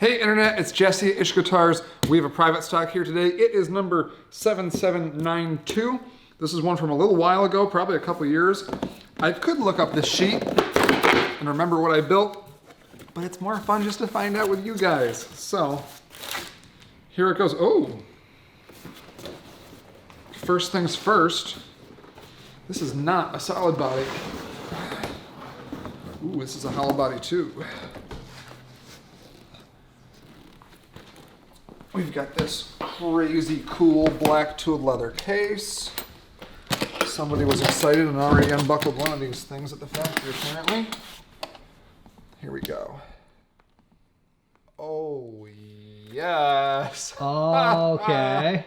Hey Internet, it's Jesse at Ish Guitars. We have a private stock here today. It is number 7792. This is one from a little while ago, probably a couple years. I could look up this sheet and remember what I built, but it's more fun just to find out with you guys. So, here it goes. Oh! First things first, this is not a solid body. Ooh, this is a Hollowbody too. We've got this crazy cool black tooled leather case. Somebody was excited and already unbuckled one of these things at the factory apparently. Here we go. Oh, yes. Okay.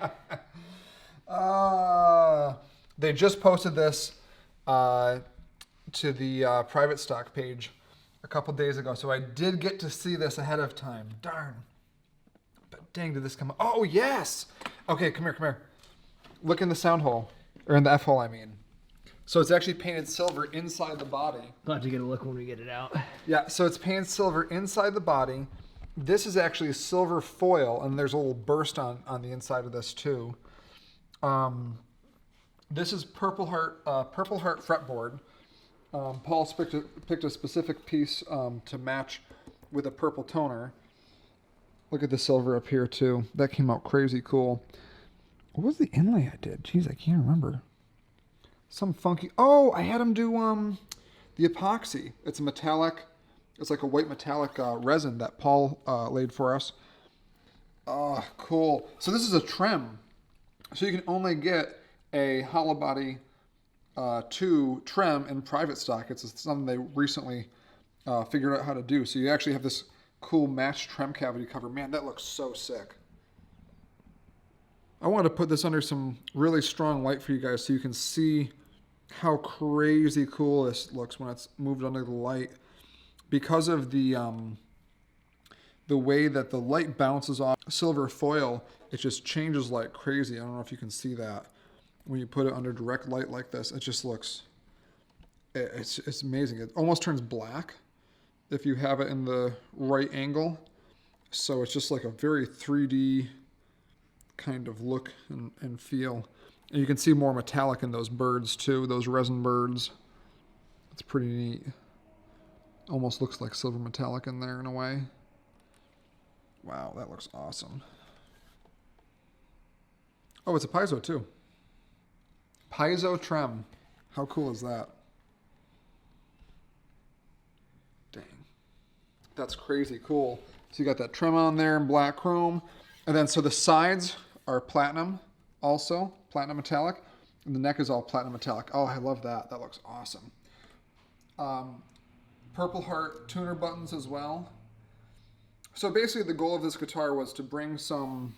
They just posted this to the private stock page a couple days ago, so I did get to see this ahead of time. Darn. But dang, did this come up? Oh, yes! Okay, come here, come here. Look in the sound hole, or in the F-hole, I mean. So it's actually painted silver inside the body. We'll have to get a look when we get it out. Yeah, so it's painted silver inside the body. This is actually silver foil, and there's a little burst on the inside of this too. This is Purple Heart fretboard. Paul picked a specific piece to match with a purple toner. Look at the silver up here too. That came out crazy cool. What was the inlay I did? Jeez, I can't remember. Some funky. Oh, I had him do the epoxy. It's a metallic. It's like a white metallic resin that Paul laid for us. Oh, cool. So this is a Trem. So you can only get a Hollowbody 2 Trem in private stock. It's something they recently figured out how to do. So you actually have this cool matched Trem cavity cover. Man, that looks so sick. I wanted to put this under some really strong light for you guys so you can see how crazy cool this looks when it's moved under the light. Because of the way that the light bounces off silver foil, it just changes like crazy. I don't know if you can see that. When you put it under direct light like this, it just looks, it's amazing. It almost turns black if you have it in the right angle. So it's just like a very 3D kind of look and feel. And you can see more metallic in those birds too, those resin birds. It's pretty neat. Almost looks like silver metallic in there in a way. Wow, that looks awesome. Oh, it's a Piezo too. Piezo Trem. How cool is that? Dang. That's crazy cool. So you got that Trem on there in black chrome. And then so the sides are platinum also, platinum metallic. And the neck is all platinum metallic. Oh, I love that. That looks awesome. Purple Heart tuner buttons as well. So basically the goal of this guitar was to bring some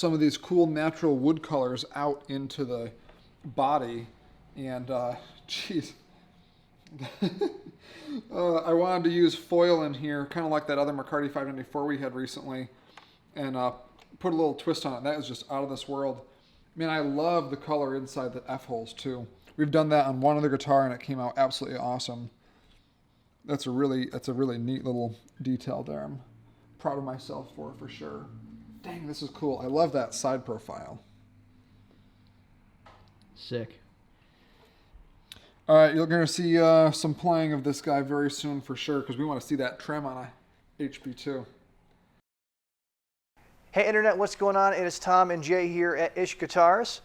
of these cool natural wood colors out into the body. And geez, I wanted to use foil in here, kind of like that other McCarty 594 we had recently, and put a little twist on it. That was just out of this world. Man, I love the color inside the F-holes too. We've done that on one other guitar and it came out absolutely awesome. That's a really neat little detail there. I'm proud of myself for sure. Dang, this is cool. I love that side profile. Sick. All right, you're going to see some playing of this guy very soon for sure, because we want to see that Trem on a HP2. Hey Internet, what's going on? It is Tom and Jay here at Ish Guitars.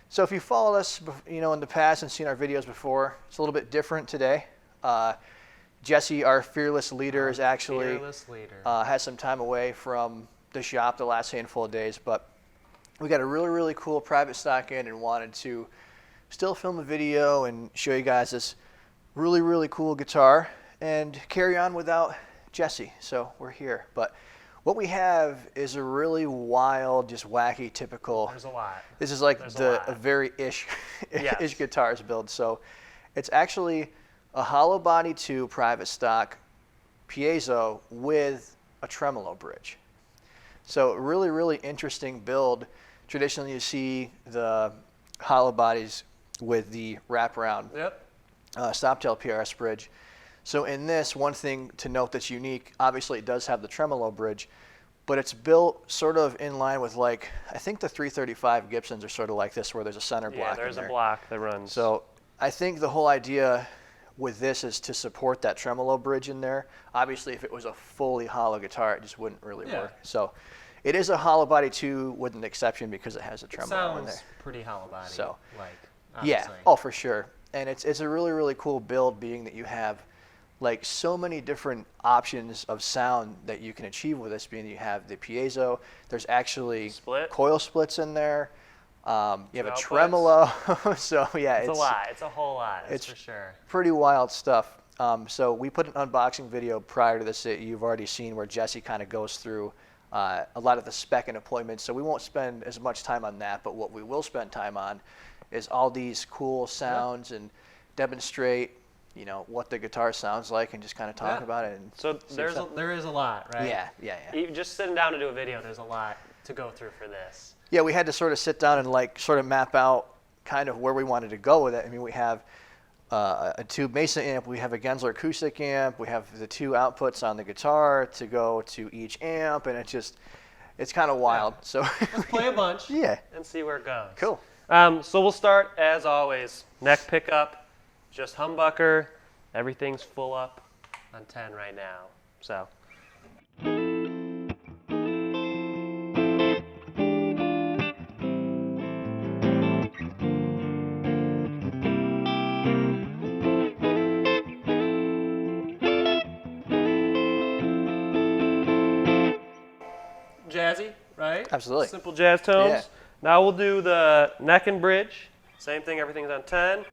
So if you followed us, in the past and seen our videos before, it's a little bit different today. Jesse, our fearless leader, is actually has some time away from the shop the last handful of days, but we got a really cool private stock in and wanted to still film a video and show you guys this really cool guitar and carry on without Jesse. So we're here, but what we have is a really wild, just wacky, typical. There's a lot. This is like a very ish ish guitars build. So it's actually a Hollowbody 2 private stock piezo with a tremolo bridge. So really interesting build. Traditionally you see the Hollowbodies with the wraparound stoptail PRS bridge. So in this, one thing to note that's unique, obviously it does have the tremolo bridge, but it's built sort of in line with, like, I think the 335 Gibsons are sort of like this, where there's a center block in there. Yeah, there's a block that runs. So I think the whole idea with this is to support that tremolo bridge in there. Obviously, if it was a fully hollow guitar, it just wouldn't really work. So it is a hollow body too, with an exception because it has a tremolo in there. Sounds pretty hollow body. So, like, yeah, obviously. oh, for sure. And it's a really, really cool build, being that you have like so many different options of sound that you can achieve with this, being that you have the piezo. There's actually coil splits in there. You have a tremolo. So yeah, it's a lot. It's a whole lot. That's for sure. Pretty wild stuff. So we put an unboxing video prior to this that you've already seen, where Jesse kind of goes through a lot of the spec and deployments. So we won't spend as much time on that, but what we will spend time on is all these cool sounds and demonstrate, you know, what the guitar sounds like, and just kind of talk about it. And so there is a lot, right? Yeah. Even just sitting down to do a video, there's a lot to go through for this. Yeah, we had to sort of sit down and like sort of map out kind of where we wanted to go with it. I mean, we have a tube Mesa amp, we have a Gensler acoustic amp, we have the 2 outputs on the guitar to go to each amp, and it's kind of wild. So let's play a bunch and see where it goes. Cool. So we'll start, as always, neck pickup, just humbucker. Everything's full up on 10 right now. So. Jazzy, right? Absolutely. Simple jazz tones. Yeah. Now we'll do the neck and bridge. Same thing, everything's on 10.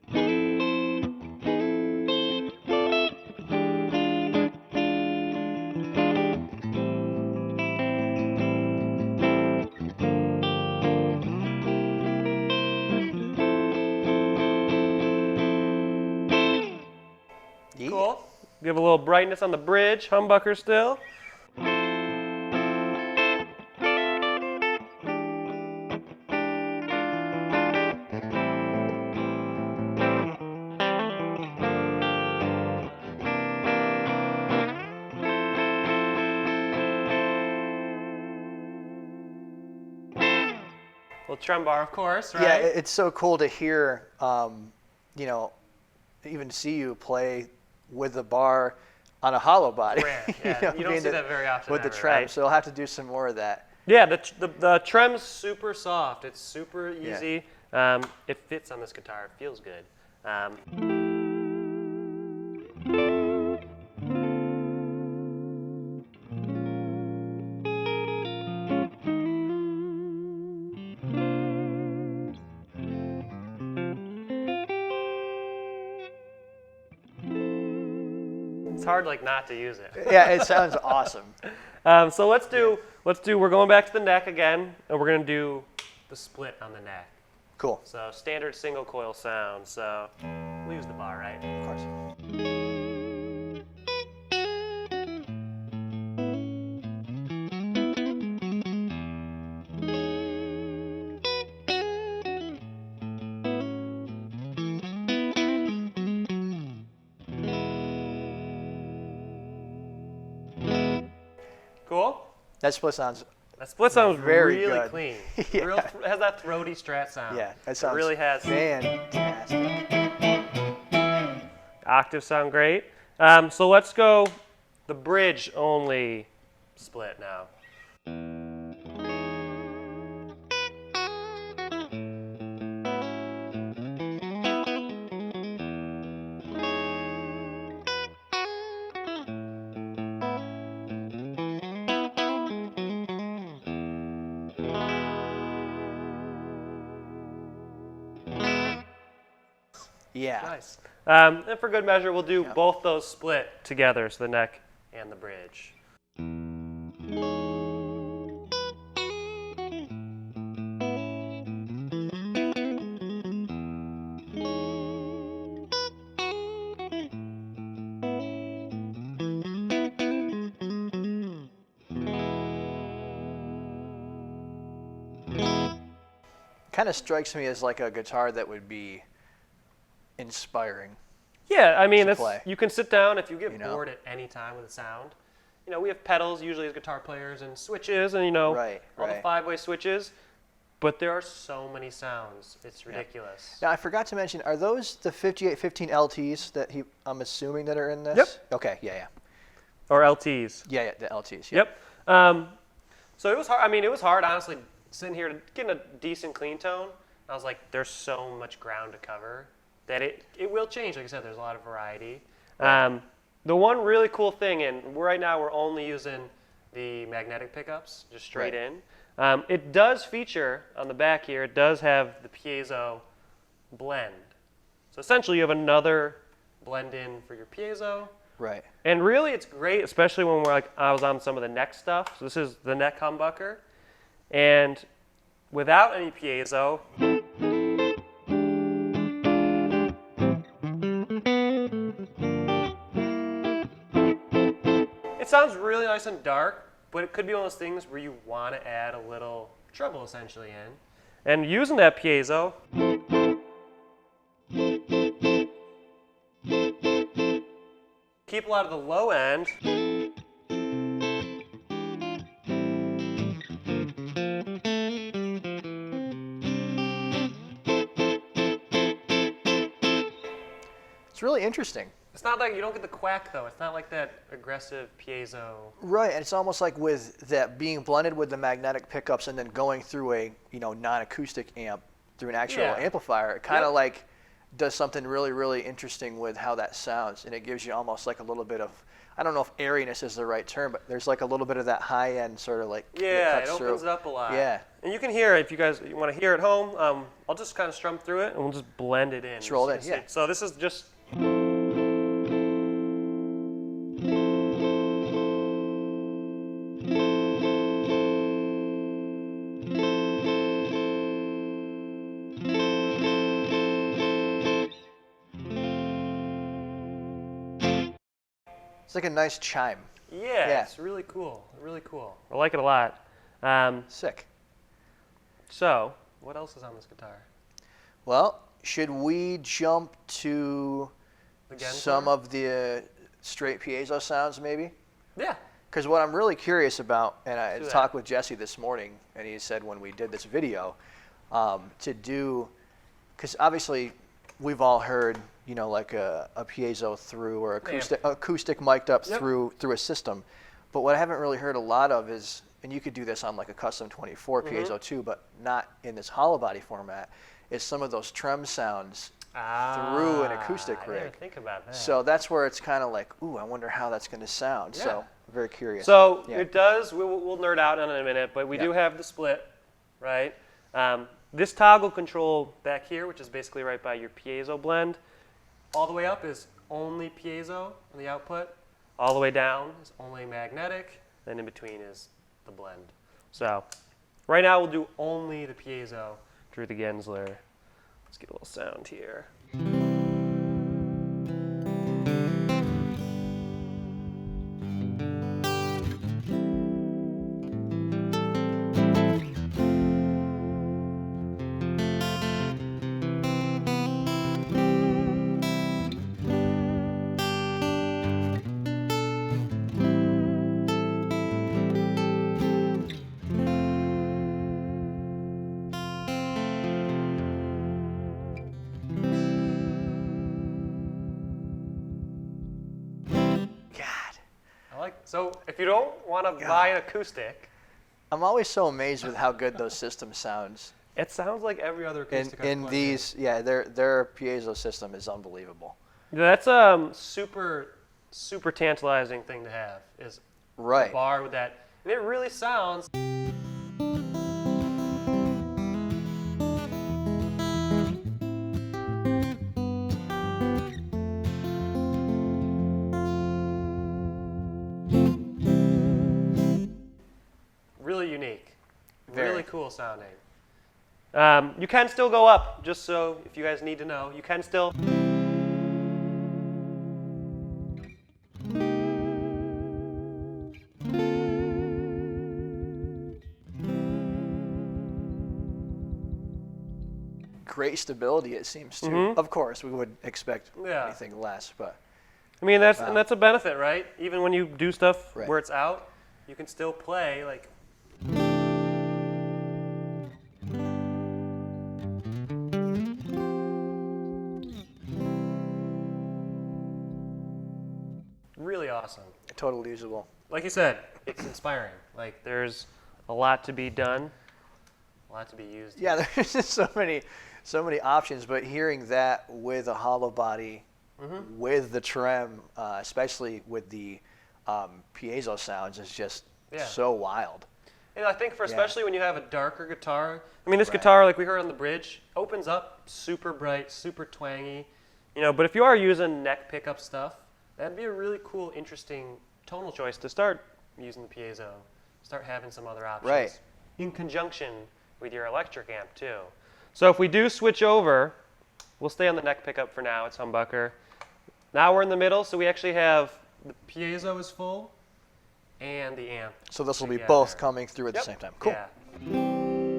Cool. Give a little brightness on the bridge, humbucker still. Little trem bar, of course, right? Yeah, it's so cool to hear, you know, even see you play with the bar on a hollow body. Rare, yeah. You don't see that very often with the trem, right? so I'll have to do some more of that. Yeah, the trem's super soft. It's super easy. It fits on this guitar. It feels good. It's hard, like, not to use it. Yeah, it sounds awesome. So let's do. We're going back to the neck again, and we're gonna do the split on the neck. Cool. So standard single coil sound. So we'll use the bar, right? Of course. Cool. That split sounds. That split sounds very really good. clean. Yeah. It has that throaty strat sound. Yeah, that sounds it really has. fantastic. Octaves sound great. So let's go the bridge only split now. Yeah. Nice. And for good measure, we'll do both those split together, so the neck and the bridge. Kind of strikes me as like a guitar that would be inspiring. Yeah, I mean, to play. you can sit down if you get You know? bored at any time with a sound. You know, we have pedals usually as guitar players and switches and, you know, all the 5-way switches. But there are so many sounds. It's ridiculous. Now, I forgot to mention, are those the 5815 LTs that I'm assuming that are in this? Yep. Okay, yeah. Or LTs. Yeah, the LTs. Yeah. Yep. So it was hard. I mean, it was hard, honestly, sitting here getting a decent clean tone. I was like, there's so much ground to cover that it will change. Like I said, there's a lot of variety. Right. The one really cool thing, and right now we're only using the magnetic pickups, just straight in. It does feature on the back here, it does have the piezo blend. So essentially you have another blend in for your piezo. Right. And really it's great, especially when I was on some of the neck stuff. So this is the neck humbucker. And without any piezo, it sounds really nice and dark, but it could be one of those things where you want to add a little treble essentially in. And using that piezo, keep a lot of the low end. It's really interesting. It's not like you don't get the quack though. It's not like that aggressive piezo. Right, and it's almost like with that being blended with the magnetic pickups and then going through a non-acoustic amp through an actual amplifier. It kind of like does something really, really interesting with how that sounds, and it gives you almost like a little bit of, I don't know if airiness is the right term, but there's like a little bit of that high end sort of like Yeah, that it cuts opens through. it up a lot. Yeah. And you can hear it if you guys want to hear it at home. I'll just kind of strum through it and we'll just blend it in. Just roll it in, yeah. So this is just. It's like a nice chime. Yeah, it's really cool. Really cool. I like it a lot. Sick. So, what else is on this guitar? Well, should we jump to Again, some of the straight piezo sounds maybe? Yeah. Because what I'm really curious about, and I Do that. talked with Jesse this morning, and he said when we did this video, to do, because obviously we've all heard, like a piezo through or acoustic mic'd up through a system, but what I haven't really heard a lot of is, and you could do this on like a custom 24 piezo too, but not in this Hollowbody format, is some of those Trem sounds through an acoustic I didn't rig. think about that. So that's where it's kind of like, ooh, I wonder how that's going to sound. Yeah. So I'm very curious. So Yeah. it does, we'll nerd out in a minute, but we Yeah. do have the split, right? This toggle control back here, which is basically right by your piezo blend, all the way up is only piezo on the output. All the way down is only magnetic. Then in between is the blend. So right now we'll do only the piezo through the Gensler. Let's get a little sound here. So if you don't want to buy an acoustic, I'm always so amazed with how good those systems sounds. it sounds like every other acoustic. I've In plugged these, yeah, their piezo system is unbelievable. That's a super tantalizing thing to have is Right. a bar with that, and it really sounds. Really unique, Very. really cool sounding. You can still go up, just so if you guys need to know, you can still. great stability, it seems too. Mhm. Of course, we would expect Yeah. anything less, but I mean, and that's a benefit, right? Even when you do stuff Right. where it's out, you can still play like. Really awesome. totally usable. Like you said, it's inspiring. Like there's a lot to be done, a lot to be used. Yeah, there's just so many options. But hearing that with a Hollowbody, with the Trem, especially with the Piezo sounds, is just Yeah. so wild. And I think for Yeah. especially when you have a darker guitar. I mean, this Right. guitar, like we heard on the bridge, opens up super bright, super twangy. But if you are using neck pickup stuff, that'd be a really cool, interesting tonal choice to start using the Piezo. Start having some other options. Right. In conjunction with your electric amp too. So if we do switch over, we'll stay on the neck pickup for now. It's humbucker. Now we're in the middle, so we actually have the Piezo is full and the amp. So this will be together. both coming through at the Yep. same time. Cool. Yeah.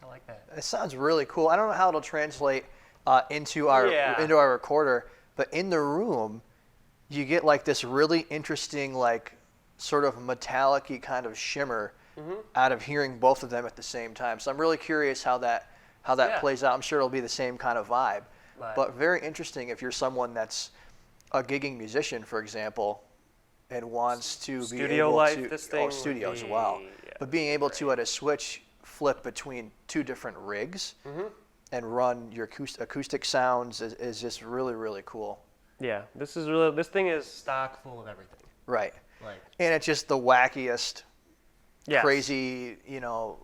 I like that. It sounds really cool. I don't know how it'll translate into our Yeah. recorder, but in the room, you get like this really interesting, like sort of metallic-y kind of shimmer out of hearing both of them at the same time. So I'm really curious how that Yeah. plays out. I'm sure it'll be the same kind of vibe, Right. but very interesting if you're someone that's a gigging musician, for example, and wants to be Studio able life, to this thing would studio as be- well, yeah, but being able to at a switch flip between two different rigs and run your acoustic sounds is just really, really cool. Yeah, this thing is stock full of everything. Right. Like And it's just the wackiest, yes. crazy,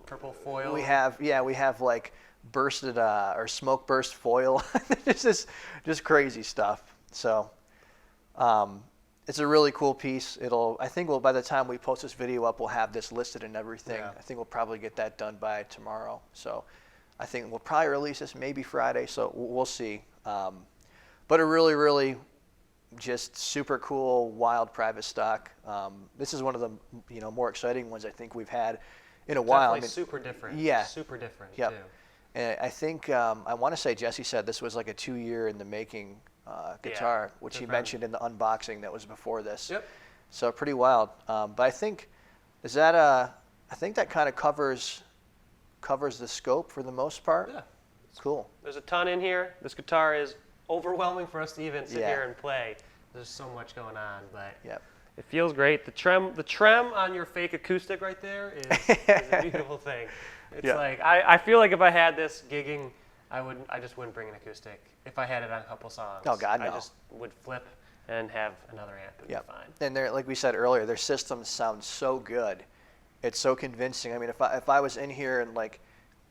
Purple foil. we have like bursted or smoke burst foil. It's just crazy stuff. So it's a really cool piece. I think by the time we post this video up, we'll have this listed and everything. Yeah. I think we'll probably get that done by tomorrow. So I think we'll probably release this maybe Friday. So we'll see. But a really, really just super cool, wild private stock. This is one of the more exciting ones I think we've had in a while. Definitely super different. Yeah. Super different Yep. too. And I think I want to say Jesse said this was like a 2-year in the making guitar, which he different. mentioned in the unboxing that was before this. Yep. So pretty wild. But I think I think that kind of covers the scope for the most part. Yeah. Cool. There's a ton in here. This guitar is overwhelming for us to even sit Yeah. here and play. There's so much going on, but Yep. it feels great. The trem on your fake acoustic right there is a beautiful thing. It's Yeah. like I feel like if I had this gigging, I just wouldn't bring an acoustic. If I had it on a couple songs, Oh, God, I no. just would flip and have another amp. It'd Yep. be fine. And they're, like we said earlier, their systems sound so good. It's so convincing. I mean, if I was in here and like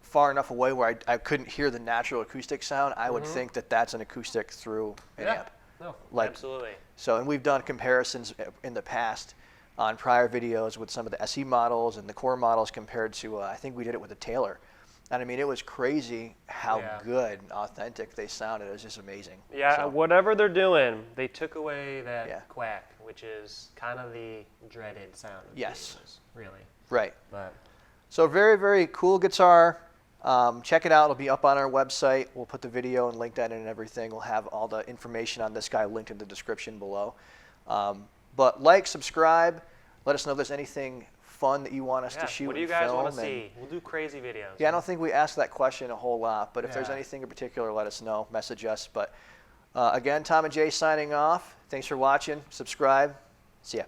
far enough away where I couldn't hear the natural acoustic sound, I would think that that's an acoustic through an Yeah. amp. No, Like- absolutely. So, and we've done comparisons in the past on prior videos with some of the SE models and the core models compared to, I think we did it with the Taylor. And I mean, it was crazy how Yeah. good and authentic they sounded. It was just amazing. Yeah, So, whatever they're doing, they took away that Yeah. quack, which is kind of the dreaded sound. Of Yes. Piezos, really. right. But So very, very cool guitar. Check it out. It'll be up on our website. We'll put the video and link that in and everything. We'll have all the information on this guy linked in the description below. But like, subscribe. Let us know if there's anything fun that you want us yeah, to shoot what do you and guys film. want to and- see? We'll do crazy videos. Yeah, I don't think we asked that question a whole lot, but if there's Yeah. anything in particular, let us know. Message us. But again, Tom and Jay signing off. Thanks for watching. Subscribe. See ya.